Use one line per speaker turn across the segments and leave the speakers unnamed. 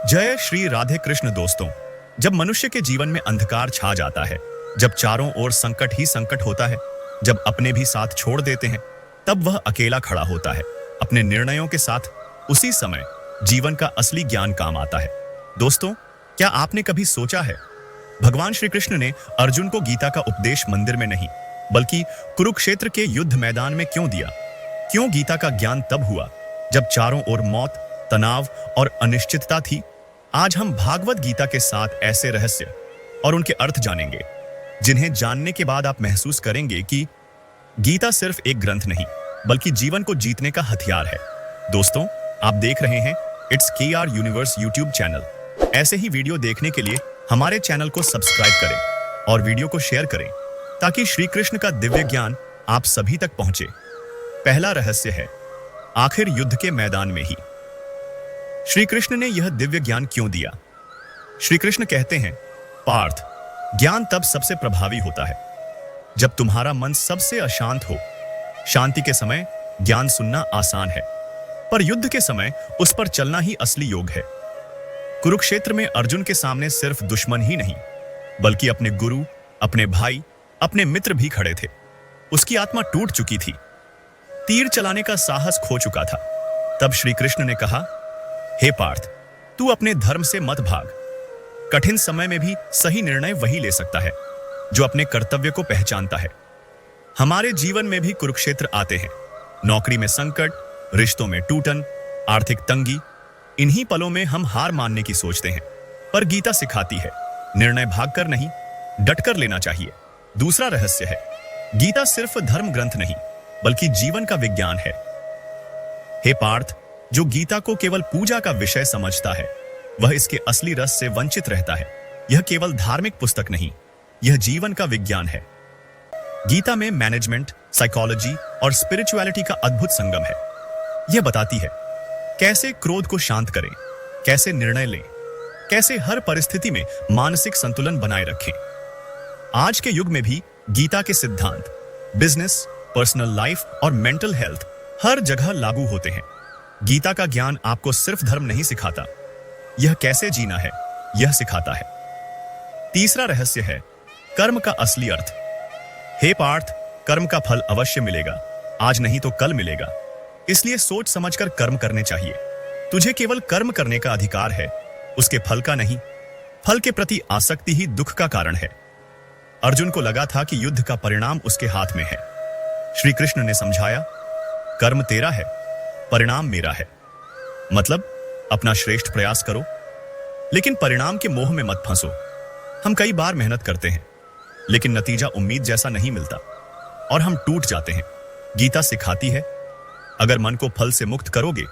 जय श्री राधे कृष्ण दोस्तों। जब मनुष्य के जीवन में अंधकार छा जाता है, जब चारों ओर संकट ही संकट होता है, जब अपने भी साथ छोड़ देते हैं, तब वह अकेला खड़ा होता है अपने निर्णयों के साथ। उसी समय जीवन का असली ज्ञान काम आता है। दोस्तों, क्या आपने कभी सोचा है भगवान श्री कृष्ण ने अर्जुन को गीता का उपदेश मंदिर में नहीं बल्कि कुरुक्षेत्र के युद्ध मैदान में क्यों दिया? क्यों गीता का ज्ञान तब हुआ जब चारों ओर मौत, तनाव और अनिश्चितता थी? आज हम भागवत गीता के साथ ऐसे रहस्य और उनके अर्थ जानेंगे जिन्हें जानने के बाद आप महसूस करेंगे कि गीता सिर्फ एक ग्रंथ नहीं बल्कि जीवन को जीतने का हथियार है। दोस्तों, आप देख रहे हैं it's KR universe YouTube channel. ऐसे ही वीडियो देखने के लिए हमारे चैनल को सब्सक्राइब करें और वीडियो को शेयर करें ताकि श्री कृष्ण का दिव्य ज्ञान आप सभी तक पहुंचे। पहला रहस्य है, आखिर युद्ध के मैदान में ही श्री कृष्ण ने यह दिव्य ज्ञान क्यों दिया? श्री कृष्ण कहते हैं, पार्थ, ज्ञान तब सबसे प्रभावी होता है जब तुम्हारा मन सबसे अशांत हो। शांति के समय ज्ञान सुनना आसान है, पर युद्ध के समय उस पर चलना ही असली योग है। कुरुक्षेत्र में अर्जुन के सामने सिर्फ दुश्मन ही नहीं बल्कि अपने गुरु, अपने भाई, अपने मित्र भी खड़े थे। उसकी आत्मा टूट चुकी थी, तीर चलाने का साहस खो चुका था। तब श्री कृष्ण ने कहा, हे पार्थ, तू अपने धर्म से मत भाग। कठिन समय में भी सही निर्णय वही ले सकता है जो अपने कर्तव्य को पहचानता है। हमारे जीवन में भी कुरुक्षेत्र आते हैं। नौकरी में संकट, रिश्तों में टूटन, आर्थिक तंगी। इन्हीं पलों में हम हार मानने की सोचते हैं, पर गीता सिखाती है निर्णय भागकर नहीं, डटकर लेना चाहिए। दूसरा रहस्य है, गीता सिर्फ धर्म ग्रंथ नहीं बल्कि जीवन का विज्ञान है। हे पार्थ, जो गीता को केवल पूजा का विषय समझता है वह इसके असली रस से वंचित रहता है। यह केवल धार्मिक पुस्तक नहीं, यह जीवन का विज्ञान है। गीता में मैनेजमेंट, साइकोलॉजी और स्पिरिचुअलिटी का अद्भुत संगम है। यह बताती है कैसे क्रोध को शांत करें, कैसे निर्णय लें, कैसे हर परिस्थिति में मानसिक संतुलन बनाए रखें। आज के युग में भी गीता के सिद्धांत बिजनेस, पर्सनल लाइफ और मेंटल हेल्थ हर जगह लागू होते हैं। गीता का ज्ञान आपको सिर्फ धर्म नहीं सिखाता, यह कैसे जीना है यह सिखाता है। तीसरा रहस्य है, कर्म का असली अर्थ। हे पार्थ, कर्म का फल अवश्य मिलेगा, आज नहीं तो कल मिलेगा। इसलिए सोच समझकर कर्म करने चाहिए। तुझे केवल कर्म करने का अधिकार है, उसके फल का नहीं। फल के प्रति आसक्ति ही दुख का कारण है। अर्जुन को लगा था कि युद्ध का परिणाम उसके हाथ में है। श्री कृष्ण ने समझाया, कर्म तेरा है, परिणाम मेरा है। मतलब अपना श्रेष्ठ प्रयास करो, लेकिन परिणाम के मोह में मत फंसो। हम कई बार मेहनत करते हैं लेकिन नतीजा उम्मीद जैसा नहीं मिलता और हम टूट जाते हैं। गीता सिखाती है, अगर मन को फल से मुक्त करोगे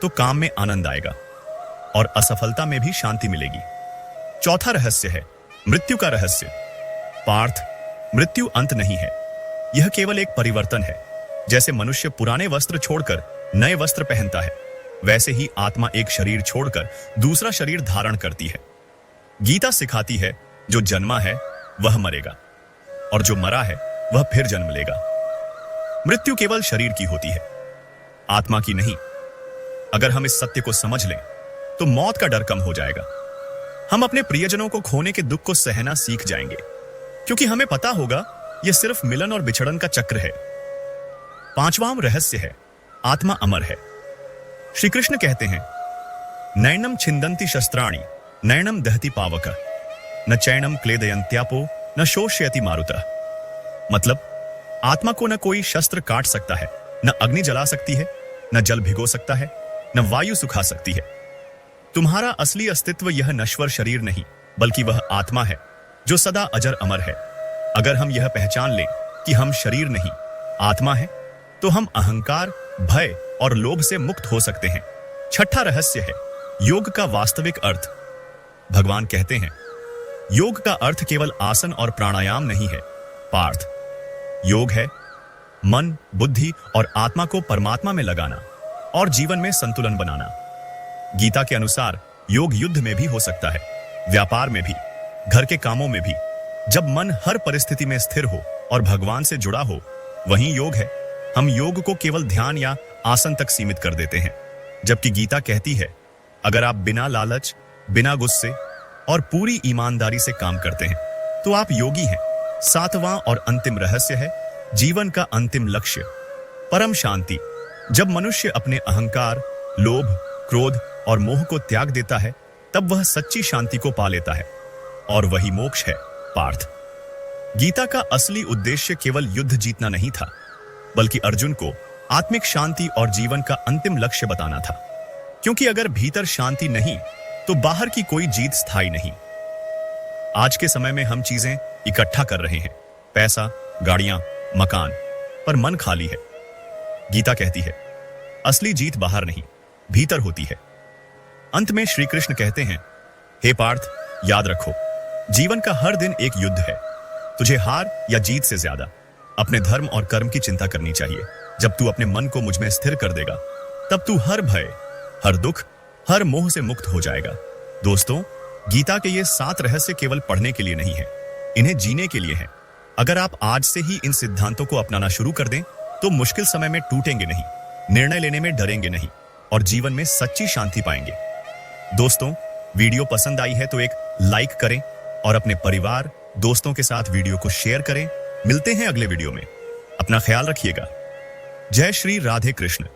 तो काम में आनंद आएगा और असफलता में भी शांति मिलेगी। चौथा रहस्य है, मृत्यु का रहस्य। पार्थ, मृत्यु अंत नहीं है, यह केवल एक परिवर्तन है। जैसे मनुष्य पुराने वस्त्र छोड़कर नए वस्त्र पहनता है, वैसे ही आत्मा एक शरीर छोड़कर दूसरा शरीर धारण करती है। गीता सिखाती है, जो जन्मा है वह मरेगा और जो मरा है वह फिर जन्म लेगा। मृत्यु केवल शरीर की होती है, आत्मा की नहीं। अगर हम इस सत्य को समझ लें तो मौत का डर कम हो जाएगा। हम अपने प्रियजनों को खोने के दुख को सहना सीख जाएंगे, क्योंकि हमें पता होगा यह सिर्फ मिलन और बिछड़न का चक्र है। पांचवां रहस्य है, आत्मा अमर है। श्री कृष्ण कहते हैं, नैनम छिंदन्ति शस्त्राणि नैनम दहति पावक न चैनम क्लेदयन्त्यापो न शोषयति मारुतः। मतलब आत्मा को न कोई शस्त्र काट सकता है, न अग्नि जला सकती है, न जल भिगो सकता है, न वायु सुखा सकती है। तुम्हारा असली अस्तित्व यह नश्वर शरीर नहीं बल्कि वह आत्मा है जो सदा अजर अमर है। अगर हम यह पहचान लें कि हम शरीर नहीं आत्मा है तो हम अहंकार, भय और लोभ से मुक्त हो सकते हैं। छठा रहस्य है, योग का वास्तविक अर्थ। भगवान कहते हैं, योग का अर्थ केवल आसन और प्राणायाम नहीं है पार्थ। योग है मन, बुद्धि और आत्मा को परमात्मा में लगाना और जीवन में संतुलन बनाना। गीता के अनुसार योग युद्ध में भी हो सकता है, व्यापार में भी, घर के कामों में भी। जब मन हर परिस्थिति में स्थिर हो और भगवान से जुड़ा हो, वहीं योग है। हम योग को केवल ध्यान या आसन तक सीमित कर देते हैं, जबकि गीता कहती है, अगर आप बिना लालच, बिना गुस्से और पूरी ईमानदारी से काम करते हैं तो आप योगी हैं। सातवां और अंतिम रहस्य है जीवन का अंतिम लक्ष्य, परम शांति। जब मनुष्य अपने अहंकार, लोभ, क्रोध और मोह को त्याग देता है तब वह सच्ची शांति को पा लेता है और वही मोक्ष है। पार्थ, गीता का असली उद्देश्य केवल युद्ध जीतना नहीं था, बल्कि अर्जुन को आत्मिक शांति और जीवन का अंतिम लक्ष्य बताना था। क्योंकि अगर भीतर शांति नहीं तो बाहर की कोई जीत स्थायी नहीं। आज के समय में हम चीजें इकट्ठा कर रहे हैं, पैसा, गाड़ियां, मकान, पर मन खाली है। गीता कहती है असली जीत बाहर नहीं, भीतर होती है। अंत में श्री कृष्ण कहते हैं, हे पार्थ, याद रखो, जीवन का हर दिन एक युद्ध है। तुझे हार या जीत से ज्यादा अपने धर्म और कर्म की चिंता करनी चाहिए। जब तू अपने मन को मुझ में स्थिर कर देगा तब तू हर भय, हर दुख, हर मोह से मुक्त हो जाएगा। दोस्तों, गीता के ये 7 रहस्य केवल पढ़ने के लिए नहीं है, इन्हें जीने के लिए है। अगर आप आज से ही इन सिद्धांतों को अपनाना शुरू कर दें तो मुश्किल समय में टूटेंगे नहीं, निर्णय लेने में डरेंगे नहीं और जीवन में सच्ची शांति पाएंगे। दोस्तों, वीडियो पसंद आई है तो एक लाइक करें और अपने परिवार, दोस्तों के साथ वीडियो को शेयर करें। मिलते हैं अगले वीडियो में। अपना ख्याल रखिएगा। जय श्री राधे कृष्ण।